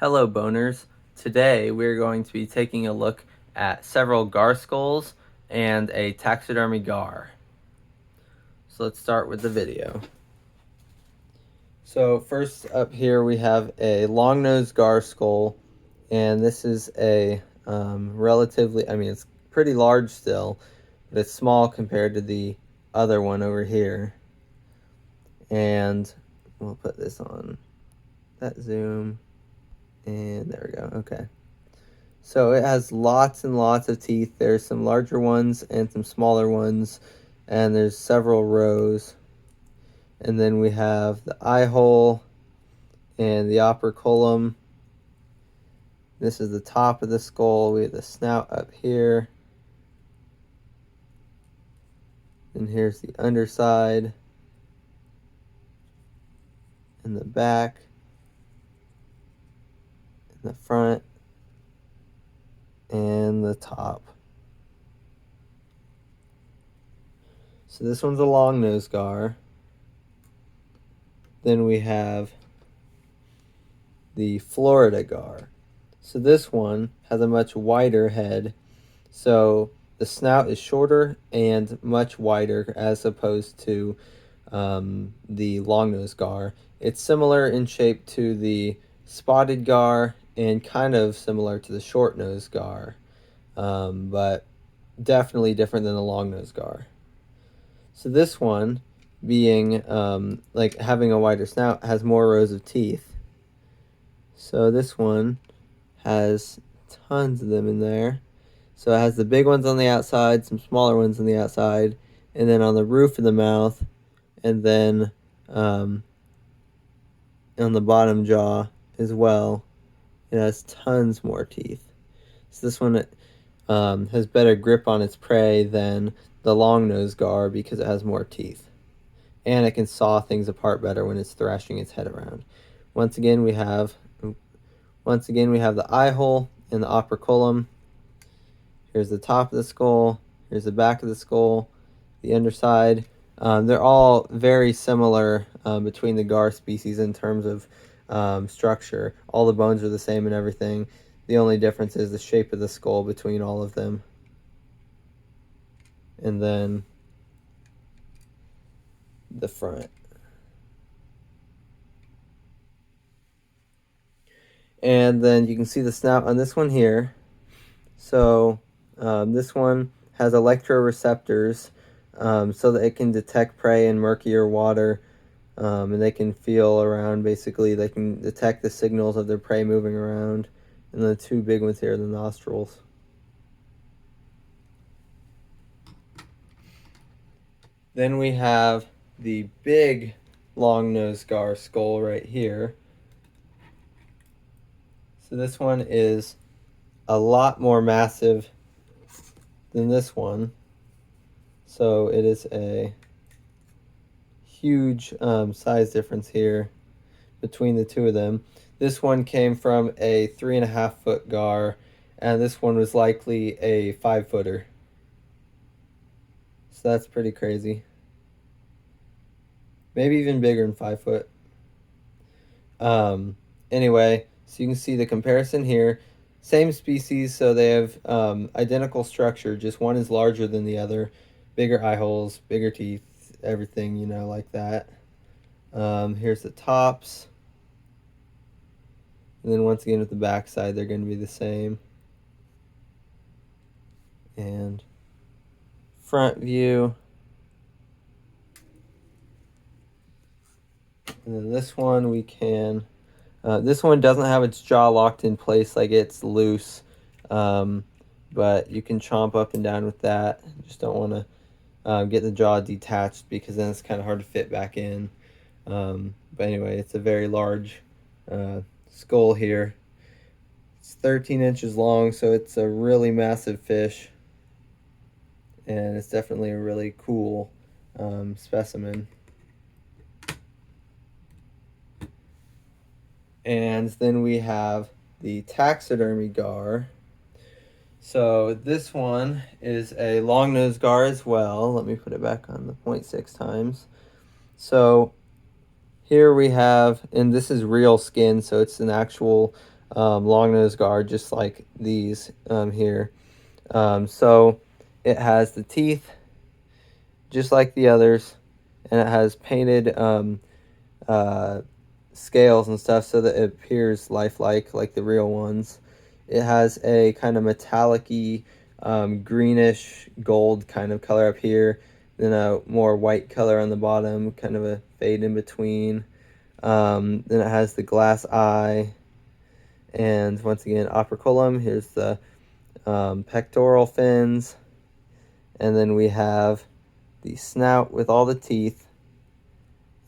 Hello boners, today we're going to be taking a look at several gar skulls and a taxidermy gar. So let's start with the video. So first up here we have a longnose gar skull, and this is a relatively, it's pretty large still, but it's small compared to the other one over here. And we'll put this on that zoom. And there we go. Okay. So it has lots and lots of teeth. There's some larger ones and some smaller ones, and there's several rows. And then we have the eye hole and the operculum. This is the top of the skull. We have the snout up here. And here's the underside and the back and the front and the top. So this one's a long nose gar. Then we have the Florida gar. So this one has a much wider head. So the snout is shorter and much wider as opposed to the longnose gar. It's similar in shape to the spotted gar and kind of similar to the short-nosed gar, but definitely different than the longnose gar. So this one, being like having a wider snout, has more rows of teeth. So this one has tons of them in there. So it has the big ones on the outside, some smaller ones on the outside, and then on the roof of the mouth, and then on the bottom jaw as well, it has tons more teeth. So this one has better grip on its prey than the long-nosed gar because it has more teeth. And it can saw things apart better when it's thrashing its head around. Once again, we have the eye hole and the operculum. Here's the top of the skull. Here's the back of the skull, the underside. They're all very similar between the gar species in terms of structure. All the bones are the same and everything. The only difference is the shape of the skull between all of them. And then the front. And then you can see the snout on this one here. So this one has electroreceptors so that it can detect prey in murkier water, and they can feel around. Basically, they can detect the signals of their prey moving around. And the two big ones here are the nostrils. Then we have the big long-nosed gar skull right here. So this one is a lot more massive than this one. So it is a huge size difference here between the two of them. This one came from a 3.5-foot gar, and this one was likely a 5-footer. So that's pretty crazy. Maybe even bigger than 5 foot. Anyway, so you can see the comparison here. Same species, so they have identical structure, just one is larger than the other. Bigger eye holes, bigger teeth, everything, like that. Here's the tops. And then once again with the back side, they're going to be the same. And front view. And then this one we can... this one doesn't have its jaw locked in place, like it's loose. But you can chomp up and down with that. Just don't want to get the jaw detached because then it's kind of hard to fit back in. But anyway, it's a very large skull here. It's 13 inches long, so it's a really massive fish. And it's definitely a really cool specimen. And then we have the taxidermy gar. So this one is a long-nosed gar as well. Let me put it back on the 0.6 times. So here we have, and this is real skin, so it's an actual longnose gar, just like these here. So it has the teeth just like the others, and it has painted uh, scales and stuff so that it appears lifelike like the real ones. It has a kind of metallic-y, greenish gold kind of color up here, then a more white color on the bottom, kind of a fade in between. Then it has the glass eye, and once again, operculum. Here's the pectoral fins, and then we have the snout with all the teeth,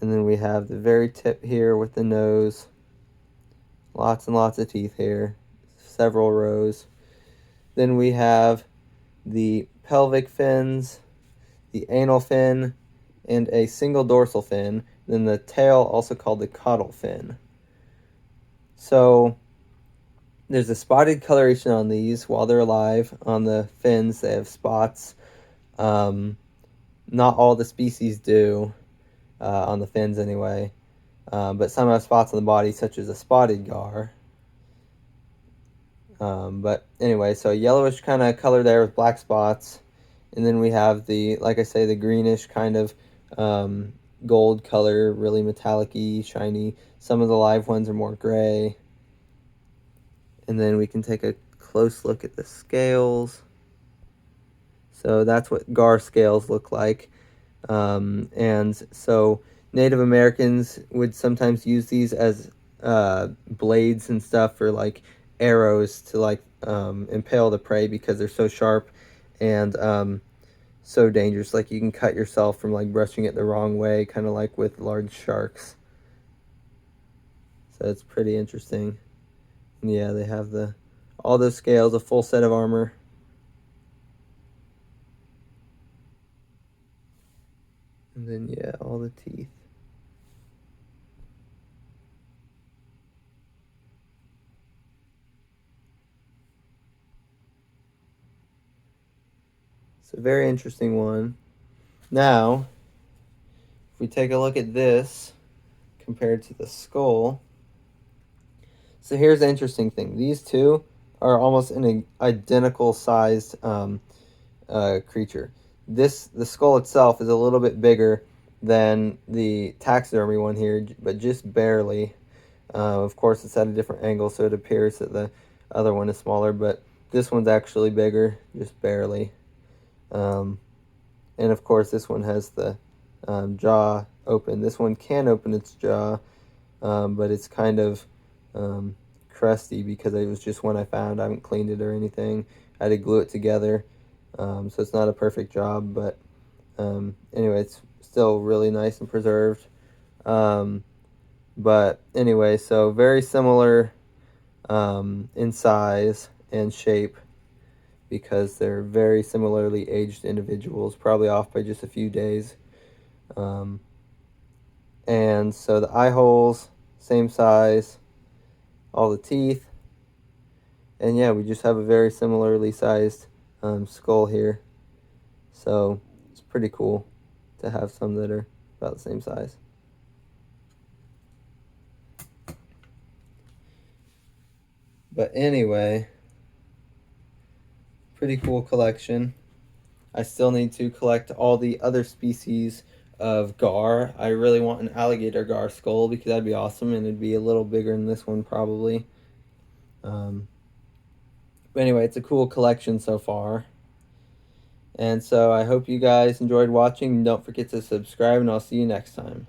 and then we have the very tip here with the nose. Lots and lots of teeth here, several rows. Then we have the pelvic fins, the anal fin, and a single dorsal fin. Then the tail, also called the caudal fin. So there's a spotted coloration on these while they're alive. On the fins, they have spots. Not all the species do, on the fins anyway. But some have spots on the body, such as a spotted gar. But anyway, so yellowish kind of color there with black spots. And then we have the, like I say, the greenish kind of gold color, really metallic-y, shiny. Some of the live ones are more gray. And then we can take a close look at the scales. So that's what gar scales look like. And so Native Americans would sometimes use these as blades and stuff for like arrows to like impale the prey because they're so sharp and so dangerous. Like you can cut yourself from like brushing it the wrong way, kind of like with large sharks. So it's pretty interesting. And yeah, they have all those scales, a full set of armor. And then yeah, all the teeth. It's a very interesting one. Now, if we take a look at this compared to the skull, so here's the interesting thing. These two are almost an identical sized creature. The skull itself is a little bit bigger than the taxidermy one here, but just barely. Of course, it's at a different angle, so it appears that the other one is smaller, but this one's actually bigger, just barely. And of course, this one has the jaw open. This one can open its jaw, but it's kind of crusty because it was just one I found. I haven't cleaned it or anything. I had to glue it together, so it's not a perfect job, but anyway, it's still really nice and preserved. But anyway, so very similar in size and shape because they're very similarly aged individuals, probably off by just a few days. And so the eye holes, same size, all the teeth, and yeah, we just have a very similarly sized skull here. So it's pretty cool to have some that are about the same size. But anyway, pretty cool collection. I still need to collect all the other species of gar. I really want an alligator gar skull because that'd be awesome, and it'd be a little bigger than this one probably. But anyway, it's a cool collection so far. And so I hope you guys enjoyed watching. Don't forget to subscribe, and I'll see you next time.